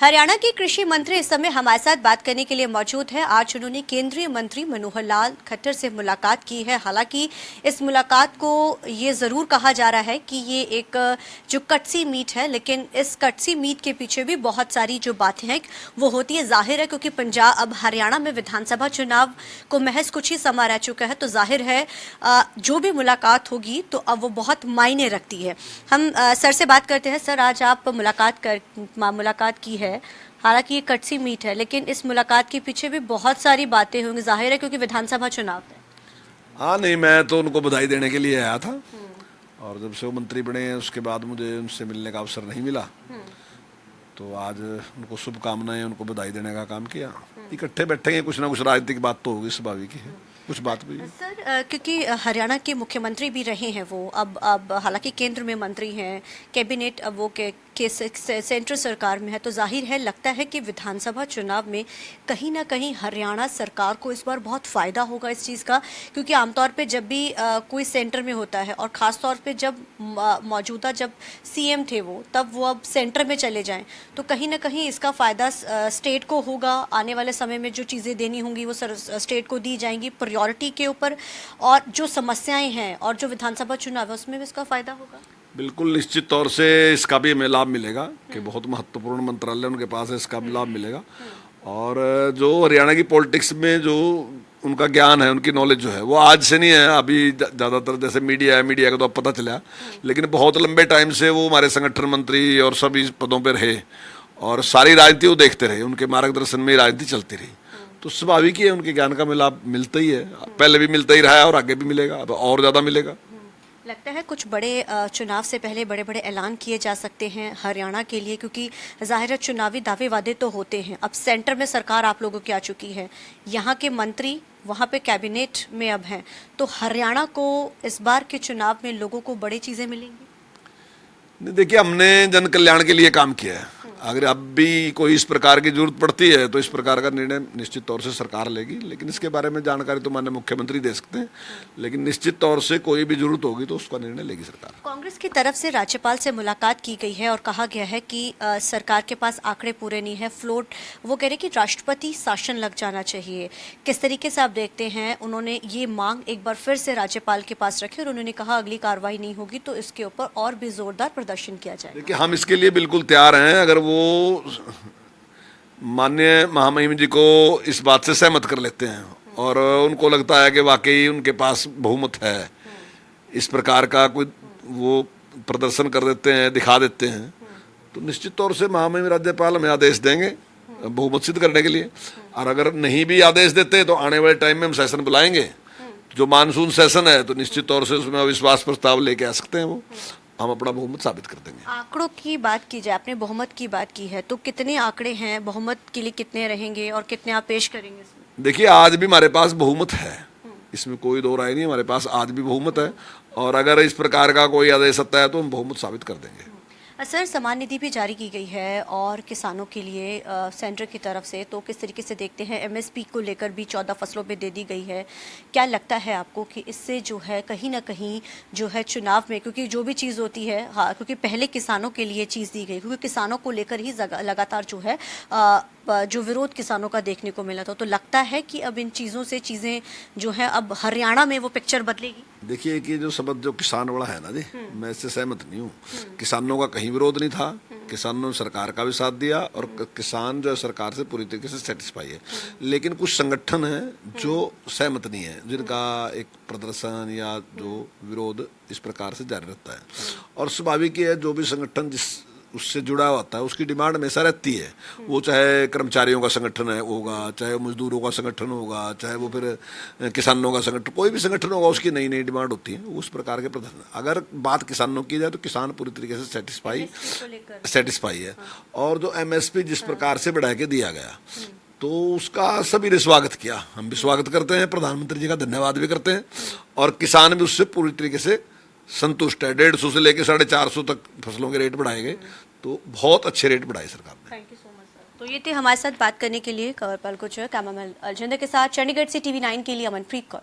हरियाणा के कृषि मंत्री इस समय हमारे साथ बात करने के लिए मौजूद है। आज उन्होंने केंद्रीय मंत्री मनोहर लाल खट्टर से मुलाकात की है। हालांकि इस मुलाकात को ये ज़रूर कहा जा रहा है कि ये एक जो कटसी मीट है, लेकिन इस कटसी मीट के पीछे भी बहुत सारी जो बातें हैं वो होती है। जाहिर है क्योंकि पंजाब अब हरियाणा में विधानसभा चुनाव को महज कुछ ही समय रह चुका है, तो जाहिर है जो भी मुलाकात होगी तो अब वो बहुत मायने रखती है। हम सर से बात करते हैं। सर, आज आप मुलाकात की है। हालांकि ये कटसी मीट है, लेकिन इस मुलाकात के पीछे भी बहुत सारी बातें होंगी, जाहिर है क्योंकि विधानसभा चुनाव है। हाँ, नहीं, मैं तो उनको बधाई देने के लिए आया था और जब से वो मंत्री बने उसके बाद मुझे उनसे मिलने का अवसर नहीं मिला, तो आज उनको शुभकामनाएं, उनको बधाई देने का काम किया। इकट्ठे बैठेंगे, कुछ ना कुछ राजनीतिक बात तो होगी, स्वाभाविक ही है, कुछ बात भी है। सर, क्योंकि हरियाणा के मुख्यमंत्री भी रहे हैं वो, अब हालांकि केंद्र में मंत्री हैं, कैबिनेट अब वो के सेंट्रल सरकार में है, तो जाहिर है लगता है कि विधानसभा चुनाव में कहीं ना कहीं हरियाणा सरकार को इस बार बहुत फ़ायदा होगा इस चीज़ का। क्योंकि आमतौर पे जब भी कोई सेंटर में होता है और ख़ास तौर पे जब मौजूदा जब सीएम थे वो, तब वो अब सेंटर में चले जाएं, तो कहीं ना कहीं इसका फ़ायदा स्टेट को होगा। आने वाले समय में जो चीज़ें देनी होंगी वो स्टेट को दी जाएंगी प्रायोरिटी के ऊपर, और जो समस्याएं हैं और जो विधानसभा चुनाव है उसमें भी इसका फ़ायदा होगा। बिल्कुल, निश्चित तौर से इसका भी हमें लाभ मिलेगा कि बहुत महत्वपूर्ण मंत्रालय उनके पास है, इसका भी लाभ मिलेगा। और जो हरियाणा की पॉलिटिक्स में जो उनका ज्ञान है, उनकी नॉलेज जो है वो आज से नहीं है। अभी ज़्यादातर जैसे मीडिया है, मीडिया का तो अब पता चला, लेकिन बहुत लंबे टाइम से वो हमारे संगठन मंत्री और सभी पदों पर रहे और सारी राजनीति वो देखते रहे, उनके मार्गदर्शन में राजनीति चलती रही। तो स्वाभाविक ही है, उनके ज्ञान का लाभ मिलता ही है, पहले भी मिलता ही रहा है और आगे भी मिलेगा, अब और ज़्यादा मिलेगा। लगता है कुछ बड़े चुनाव से पहले बड़े बड़े ऐलान किए जा सकते हैं हरियाणा के लिए, क्योंकि ज़ाहिर है चुनावी दावे वादे तो होते हैं। अब सेंटर में सरकार आप लोगों की आ चुकी है, यहाँ के मंत्री वहाँ पे कैबिनेट में अब हैं, तो हरियाणा को इस बार के चुनाव में लोगों को बड़ी चीज़ें मिलेंगी। देखिए, हमने जन कल्याण के लिए काम किया है। अगर अब भी कोई इस प्रकार की जरूरत पड़ती है तो इस प्रकार का निर्णय निश्चित तौर से सरकार लेगी, लेकिन इसके बारे में जानकारी तो माननीय मुख्यमंत्री दे सकते हैं, लेकिन निश्चित तौर से कोई भी जरूरत होगी तो उसका निर्णय लेगी सरकार। कांग्रेस की तरफ से राज्यपाल से मुलाकात की गई है और कहा गया है कि सरकार के पास आंकड़े पूरे नहीं है, फ्लोट वो कह रहे कि राष्ट्रपति शासन लग जाना चाहिए। किस तरीके से आप देखते हैं? उन्होंने ये मांग एक बार फिर से राज्यपाल के पास रखी और उन्होंने कहा अगली कार्रवाई नहीं होगी तो इसके ऊपर और भी जोरदार प्रदर्शन किया जाएगा। देखिए, हम इसके लिए बिल्कुल तैयार हैं। अगर वो माननीय महामहिम जी को इस बात से सहमत कर लेते हैं और उनको लगता है कि वाकई उनके पास बहुमत है, इस प्रकार का कोई वो प्रदर्शन कर देते हैं, दिखा देते हैं, तो निश्चित तौर से महामहिम राज्यपाल हमें आदेश देंगे बहुमत सिद्ध करने के लिए। और अगर नहीं भी आदेश देते तो आने वाले टाइम में हम सेशन बुलाएंगे, जो मानसून सेशन है, तो निश्चित तौर से उसमें अविश्वास प्रस्ताव लेके आ सकते हैं, वो हम अपना बहुमत साबित कर देंगे। आंकड़ों की बात की जाए, आपने बहुमत की बात की है, तो कितने आंकड़े हैं बहुमत के लिए, कितने रहेंगे और कितने आप पेश करेंगे इसमें? देखिए, आज भी हमारे पास बहुमत है, इसमें कोई दो राय नहीं, हमारे पास आज भी बहुमत है और अगर इस प्रकार का कोई आदेश आता है तो हम बहुमत साबित कर देंगे। सर, सम्मान निधि भी जारी की गई है और किसानों के लिए सेंटर की तरफ से, तो किस तरीके से देखते हैं? एमएसपी को लेकर भी 14 फसलों पे दे दी गई है। क्या लगता है आपको कि इससे जो है कहीं ना कहीं जो है चुनाव में, क्योंकि जो भी चीज़ होती है, हाँ, क्योंकि पहले किसानों के लिए चीज़ दी गई, क्योंकि किसानों को लेकर ही लगातार जो है जो विरोध किसानों का देखने को मिला था, तो लगता है कि अब इन चीज़ों से चीज़ें जो है अब हरियाणा में वो पिक्चर बदलेगी। देखिए कि जो शब्द जो किसान वाला है ना जी, मैं इससे सहमत नहीं हूँ। किसानों का कहीं विरोध नहीं था, किसानों ने सरकार का भी साथ दिया और किसान जो है सरकार से पूरी तरीके से सेटिस्फाई है। लेकिन कुछ संगठन हैं जो सहमत नहीं है, जिनका एक प्रदर्शन या जो विरोध इस प्रकार से जारी रहता है। और स्वाभाविक है, जो भी संगठन जिस उससे जुड़ा होता है उसकी डिमांड हमेशा रहती है। वो चाहे कर्मचारियों का संगठन है होगा, चाहे मजदूरों का संगठन होगा, चाहे वो फिर किसानों का संगठन, कोई भी संगठन होगा, उसकी नई नई डिमांड होती है उस प्रकार के प्रदर्शन। अगर बात किसानों की जाए तो किसान पूरी तरीके से सेटिस्फाई है। और जो एमएसपी जिस प्रकार से बढ़ा के दिया गया तो उसका सभी ने स्वागत किया, हम भी स्वागत करते हैं, प्रधानमंत्री जी का धन्यवाद भी करते हैं और किसान भी उससे पूरी तरीके से संतुष्ट है। 150 से लेकर 450 तक फसलों के रेट बढ़ाए गए, तो बहुत अच्छे रेट बढ़ाए सरकार ने। Thank you so much sir. तो ये थे हमारे साथ बात करने के लिए कंवरपाल गुर्जर, कैमरामैन अलजिंदर के साथ चंडीगढ़ से TV9 के लिए अमनप्रीत कौर।